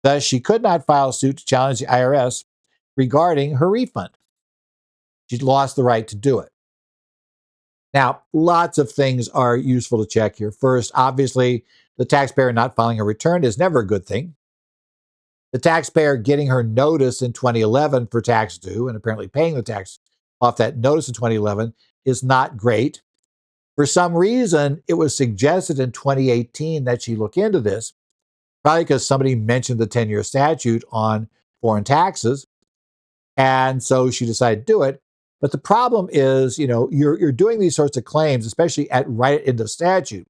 Thus, she could not file a suit to challenge the IRS regarding her refund. She lost the right to do it. Now, lots of things are useful to check here. First, obviously, the taxpayer not filing a return is never a good thing. The taxpayer getting her notice in 2011 for tax due and apparently paying the tax off that notice in 2011 is not great. For some reason, it was suggested in 2018 that she look into this, probably because somebody mentioned the 10-year statute on foreign taxes. And so she decided to do it. But the problem is, you're doing these sorts of claims, especially at right end of statute.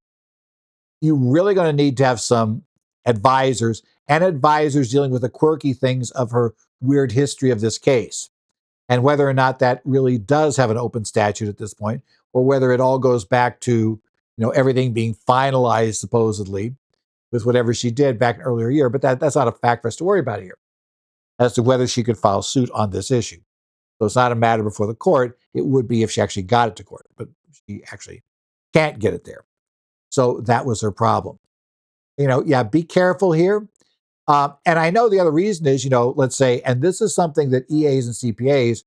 You're really going to need to have some advisors and advisors dealing with the quirky things of her weird history of this case, and whether or not that really does have an open statute at this point, or whether it all goes back to everything being finalized supposedly with whatever she did back in an earlier year. But that's not a fact for us to worry about here as to whether she could file suit on this issue. So it's not a matter before the court. It would be if she actually got it to court, but she actually can't get it there. So that was her problem. Yeah, be careful here. And I know the other reason is, let's say, and this is something that EAs and CPAs,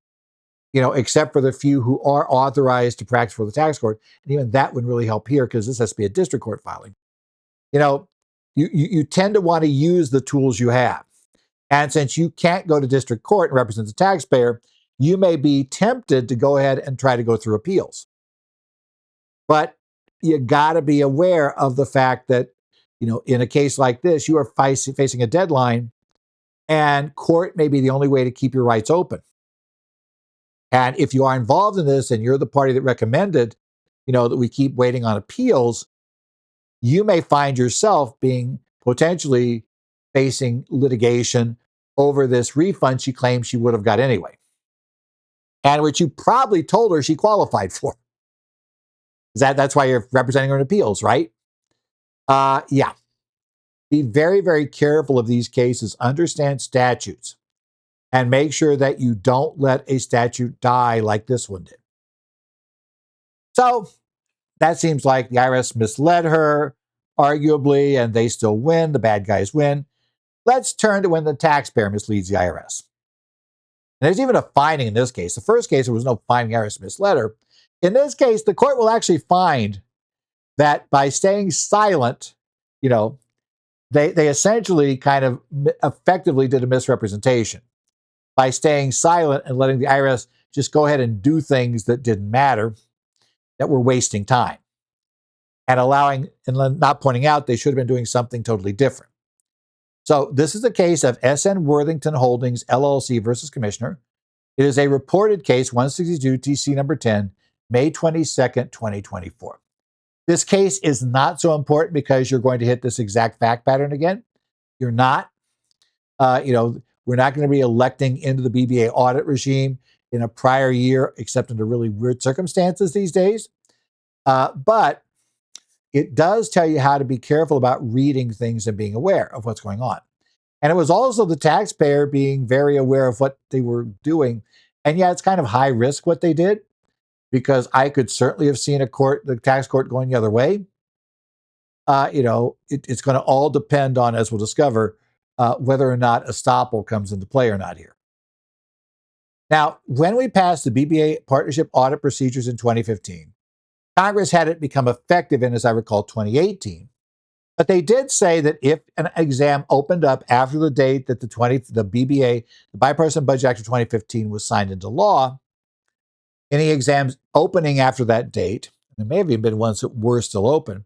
except for the few who are authorized to practice for the tax court, and even that would really help here because this has to be a district court filing. You tend to want to use the tools you have. And since you can't go to district court and represent the taxpayer, you may be tempted to go ahead and try to go through appeals. But you got to be aware of the fact that, in a case like this, you are facing a deadline, and court may be the only way to keep your rights open. And if you are involved in this and you're the party that recommended, that we keep waiting on appeals, you may find yourself being potentially facing litigation over this refund she claims she would have got anyway, and which you probably told her she qualified for. That's why you're representing her in appeals, right? Yeah. Be very, very careful of these cases. Understand statutes and make sure that you don't let a statute die like this one did. So that seems like the IRS misled her, arguably, and they still win. The bad guys win. Let's turn to when the taxpayer misleads the IRS. And there's even a finding in this case. The first case, there was no finding, the IRS misled her. In this case, the court will actually find that by staying silent, they essentially kind of effectively did a misrepresentation by staying silent and letting the IRS just go ahead and do things that didn't matter, that were wasting time, and allowing and not pointing out they should have been doing something totally different. So this is a case of SN Worthington Holdings LLC versus Commissioner. It is a reported case 162 TC number 10, May 22nd, 2024. This case is not so important because you're going to hit this exact fact pattern again. You're not. We're not going to be electing into the BBA audit regime in a prior year, except under really weird circumstances these days. But it does tell you how to be careful about reading things and being aware of what's going on. And it was also the taxpayer being very aware of what they were doing. And yeah, it's kind of high risk what they did, because I could certainly have seen the tax court going the other way. It's going to all depend on, as we'll discover, whether or not estoppel comes into play or not here. Now, when we passed the BBA partnership audit procedures in 2015, Congress had it become effective in, as I recall, 2018. But they did say that if an exam opened up after the date that the BBA, the Bipartisan Budget Act of 2015, was signed into law, any exams opening after that date, there may have even been ones that were still open,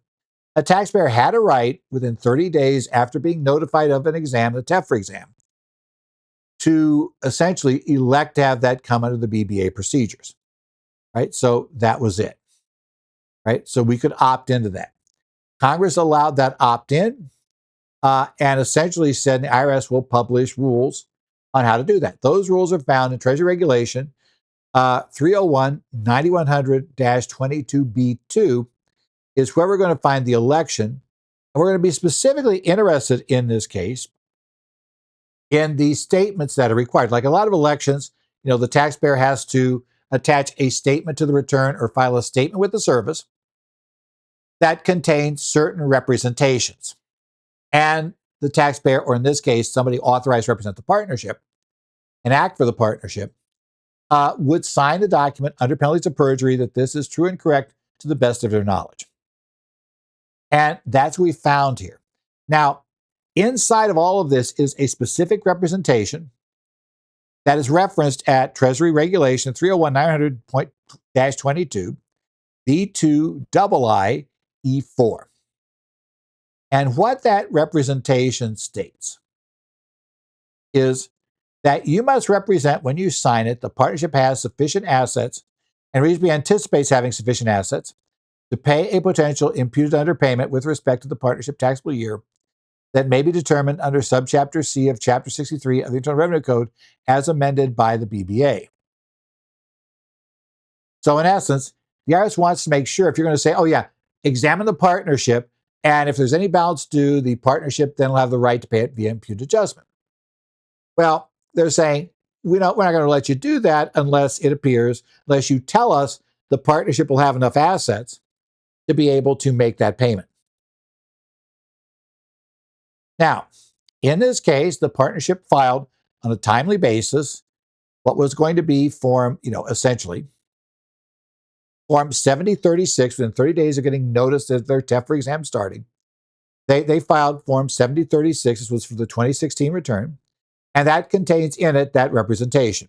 a taxpayer had a right within 30 days after being notified of an exam, the TEFRA exam, to essentially elect to have that come under the BBA procedures, right? So that was it, right? So we could opt into that. Congress allowed that opt-in and essentially said the IRS will publish rules on how to do that. Those rules are found in Treasury Regulation 301-9100-22B2 is where we're going to find the election. And we're going to be specifically interested in this case in the statements that are required. Like a lot of elections, the taxpayer has to attach a statement to the return or file a statement with the service that contains certain representations. And the taxpayer, or in this case, somebody authorized to represent the partnership and act for the partnership, would sign the document under penalties of perjury that this is true and correct to the best of their knowledge. And that's what we found here. Now, inside of all of this is a specific representation that is referenced at Treasury Regulation 301-900-22, B2II-E4. And what that representation states is that you must represent when you sign it the partnership has sufficient assets and reasonably anticipates having sufficient assets to pay a potential imputed underpayment with respect to the partnership taxable year that may be determined under subchapter C of Chapter 63 of the Internal Revenue Code as amended by the BBA. So in essence, the IRS wants to make sure if you're going to say, oh yeah, examine the partnership, and if there's any balance due, the partnership then will have the right to pay it via imputed adjustment. Well, they're saying, we're not going to let you do that unless you tell us the partnership will have enough assets to be able to make that payment. Now, in this case, the partnership filed on a timely basis what was going to be essentially Form 7036 within 30 days of getting notice that their TEFRA exam starting. They filed Form 7036, this was for the 2016 return, and that contains in it that representation,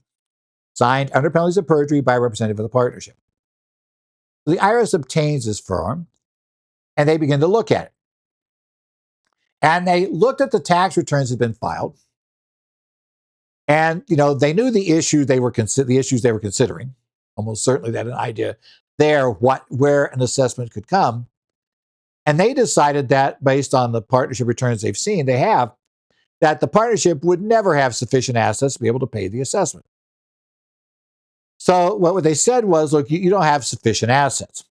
signed under penalties of perjury by a representative of the partnership. So the IRS obtains this form, and they begin to look at it. And they looked at the tax returns that had been filed, and they knew the issues they were considering. Almost certainly they had an idea there where an assessment could come. And they decided that based on the partnership returns they've seen, that the partnership would never have sufficient assets to be able to pay the assessment. So what they said was, look, you don't have sufficient assets.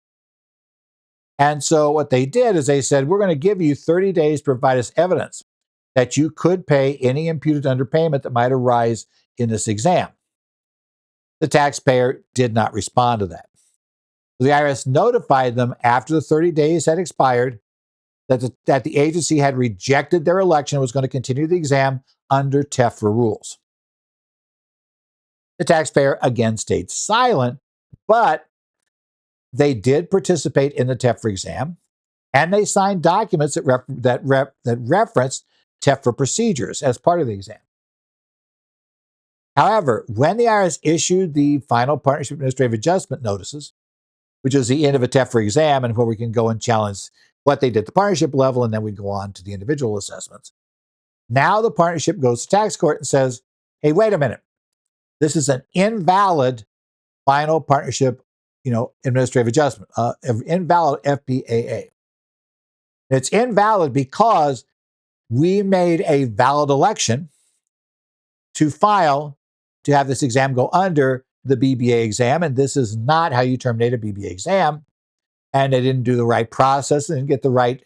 And so what they did is they said, we're going to give you 30 days to provide us evidence that you could pay any imputed underpayment that might arise in this exam. The taxpayer did not respond to that. The IRS notified them after the 30 days had expired that the agency had rejected their election and was going to continue the exam under TEFRA rules. The taxpayer again stayed silent, but they did participate in the TEFRA exam, and they signed documents that referenced TEFRA procedures as part of the exam. However, when the IRS issued the final partnership administrative adjustment notices, which is the end of a TEFRA exam and where we can go and challenge what they did at the partnership level, and then we go on to the individual assessments. Now the partnership goes to tax court and says, hey, wait a minute. This is an invalid final partnership, administrative adjustment, invalid FPAA. It's invalid because we made a valid election to have this exam go under the BBA exam, and this is not how you terminate a BBA exam. And they didn't do the right process and get the right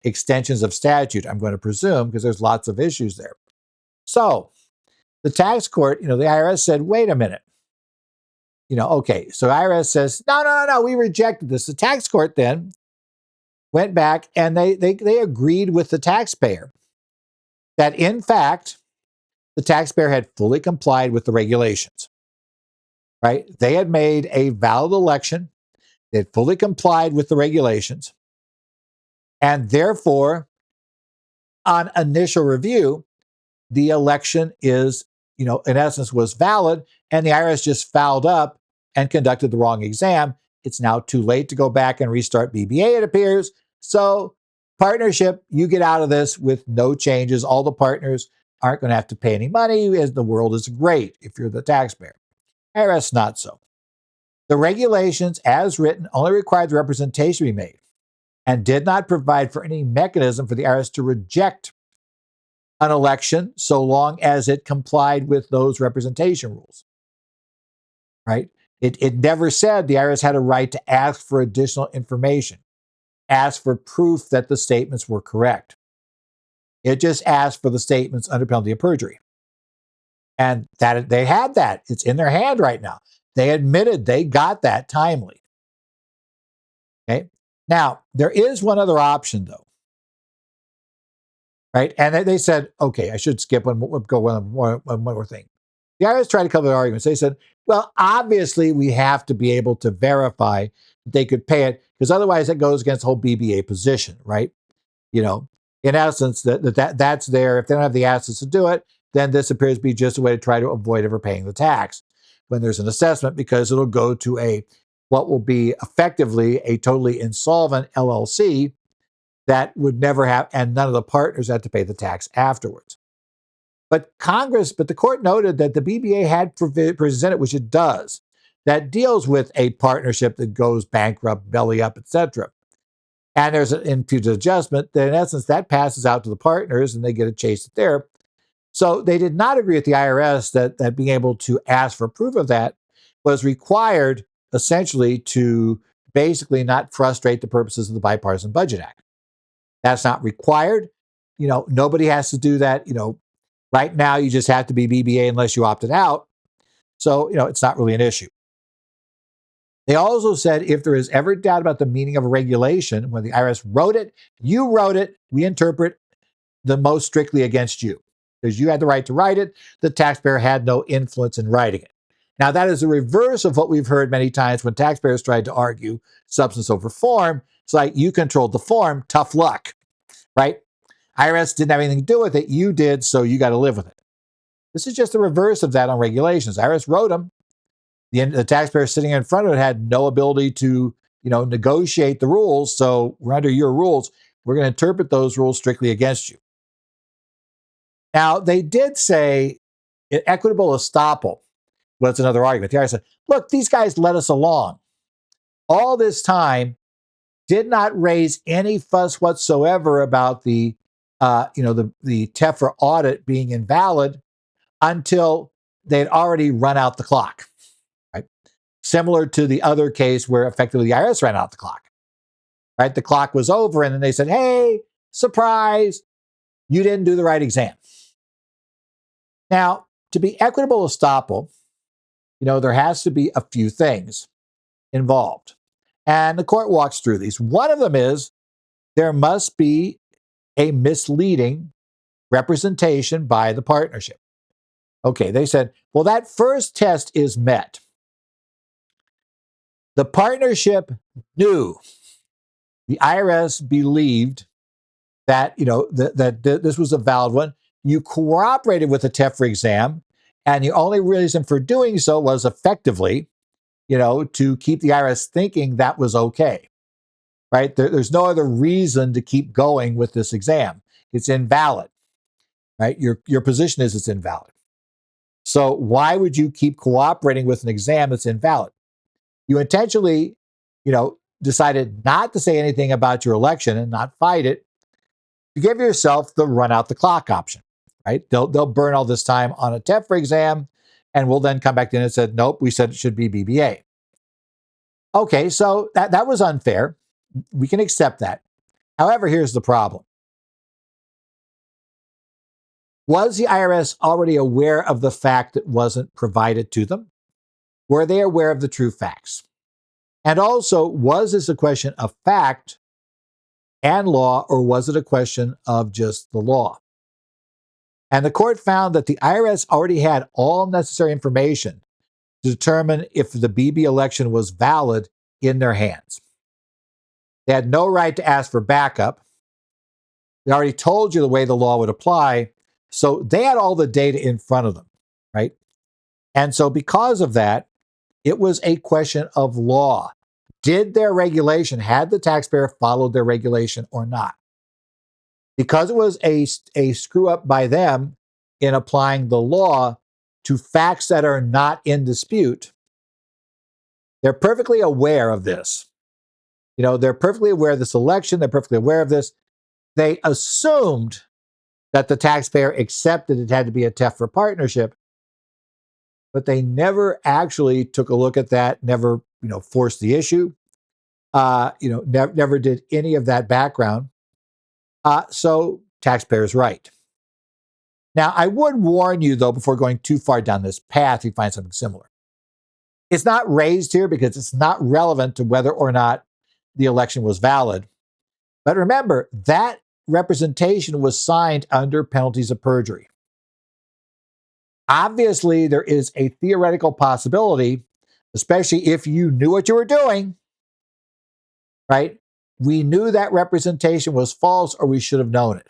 extensions of statute, I'm going to presume, because there's lots of issues there. So the tax court, the IRS said, wait a minute. Okay, so IRS says, no, we rejected this. The tax court then went back and they agreed with the taxpayer that, in fact, the taxpayer had fully complied with the regulations, right? They had made a valid election. They had fully complied with the regulations. And therefore, on initial review, the election is, in essence, was valid, and the IRS just fouled up and conducted the wrong exam. It's now too late to go back and restart BBA, it appears. So, partnership, you get out of this with no changes. All the partners aren't going to have to pay any money, as the world is great if you're the taxpayer. IRS, not so. The regulations, as written, only required the representation to be made and did not provide for any mechanism for the IRS to reject an election so long as it complied with those representation rules, right? It never said the IRS had a right to ask for additional information, ask for proof that the statements were correct. It just asked for the statements under penalty of perjury. And that they had that. It's in their hand right now. They admitted they got that timely. Okay. Now, there is one other option, though. Right? And they said, okay, I should skip one more thing. The IRS tried to cover the arguments. They said, well, obviously we have to be able to verify that they could pay it, because otherwise it goes against the whole BBA position, right? In essence, that's there. If they don't have the assets to do it, then this appears to be just a way to try to avoid ever paying the tax when there's an assessment, because it'll go to what will be effectively a totally insolvent LLC that would never have, and none of the partners had to pay the tax afterwards. But the court noted that the BBA had presented, which it does, that deals with a partnership that goes bankrupt, belly up, etc. And there's an imputed adjustment. Then in essence, that passes out to the partners and they get a chase it there. So they did not agree with the IRS that being able to ask for proof of that was required essentially to basically not frustrate the purposes of the Bipartisan Budget Act. That's not required. Nobody has to do that. Right now you just have to be BBA unless you opted out. So, it's not really an issue. They also said if there is ever doubt about the meaning of a regulation, when the IRS wrote it, you wrote it, we interpret the most strictly against you because you had the right to write it. The taxpayer had no influence in writing it. Now, that is the reverse of what we've heard many times when taxpayers tried to argue substance over form. It's like you controlled the form, tough luck, right? IRS didn't have anything to do with it. You did, so you got to live with it. This is just the reverse of that on regulations. IRS wrote them. The taxpayer sitting in front of it had no ability to, negotiate the rules. So we're under your rules. We're going to interpret those rules strictly against you. Now, they did say equitable estoppel. Well, that's another argument. The IRS said, look, these guys led us along. All this time, did not raise any fuss whatsoever about the TEFRA audit being invalid until they'd already run out the clock. Right? Similar to the other case where effectively the IRS ran out the clock. Right? The clock was over, and then they said, hey, surprise, you didn't do the right exam. Now, to be equitable estoppel, there has to be a few things involved. And the court walks through these. One of them is there must be a misleading representation by the partnership. Okay, they said, well, that first test is met. The partnership knew, the IRS believed that, that this was a valid one. You cooperated with the TEFRA exam, and the only reason for doing so was effectively, to keep the IRS thinking that was okay, right? There's no other reason to keep going with this exam. It's invalid, right? Your position is it's invalid. So why would you keep cooperating with an exam that's invalid? You intentionally, decided not to say anything about your election and not fight it. You give yourself the run out the clock option, right? They'll burn all this time on a TEFRA exam, and we'll then come back in and said, nope, we said it should be BBA. Okay, so that was unfair. We can accept that. However, here's the problem. Was the IRS already aware of the fact that wasn't provided to them? Were they aware of the true facts? And also, was this a question of fact and law, or was it a question of just the law? And the court found that the IRS already had all necessary information to determine if the BB election was valid in their hands. They had no right to ask for backup. They already told you the way the law would apply. So they had all the data in front of them, right? And so because of that, it was a question of law. Did their regulation, had the taxpayer followed their regulation or not? Because it was a screw up by them in applying the law to facts that are not in dispute, they're perfectly aware of this. They're perfectly aware of this election. They're perfectly aware of this. They assumed that the taxpayer accepted it had to be a TEFRA partnership, but they never actually took a look at that, never, forced the issue, never did any of that background. So taxpayer's right. Now, I would warn you, though, before going too far down this path, you find something similar. It's not raised here because it's not relevant to whether or not the election was valid. But remember, that representation was signed under penalties of perjury. Obviously, there is a theoretical possibility, especially if you knew what you were doing, right? We knew that representation was false, or we should have known it.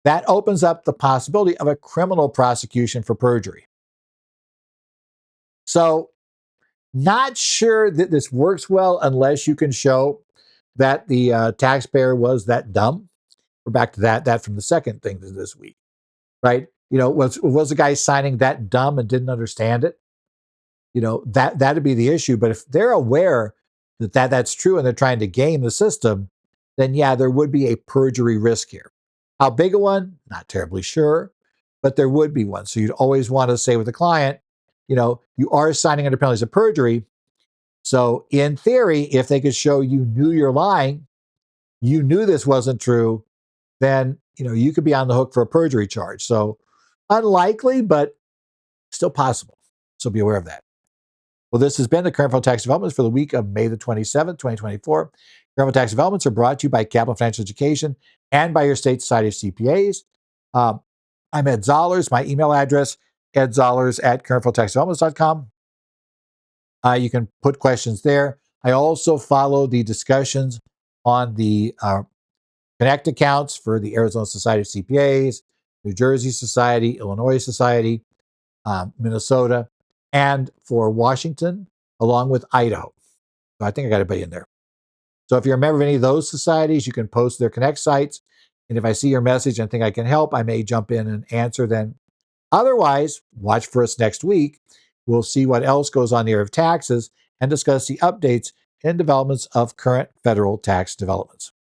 That opens up the possibility of a criminal prosecution for perjury. So, not sure that this works well unless you can show that the taxpayer was that dumb. We're back to that from the second thing this week. right? Was the guy signing that dumb and didn't understand it? That'd be the issue. But if they're aware that's true and they're trying to game the system, then yeah, there would be a perjury risk here. How big a one? Not terribly sure, but there would be one. So you'd always want to say with the client, you are signing under penalties of perjury. So in theory, if they could show you knew you're lying, you knew this wasn't true, then you could be on the hook for a perjury charge. So unlikely, but still possible. So be aware of that. Well, this has been the Current Federal Tax Developments for the week of May the 27th, 2024. Current Federal Tax Developments are brought to you by Capital Financial Education and by your state society of CPAs. I'm Ed Zollers. My email address, edzollers@currentfederaltaxdevelopments.com. You can put questions there. I also follow the discussions on the Connect accounts for the Arizona Society of CPAs, New Jersey Society, Illinois Society, Minnesota, and for Washington, along with Idaho. So I think I got everybody in there. So if you're a member of any of those societies, you can post their Connect sites. And if I see your message and think I can help, I may jump in and answer then. Otherwise, watch for us next week. We'll see what else goes on the area of taxes and discuss the updates and developments of current federal tax developments.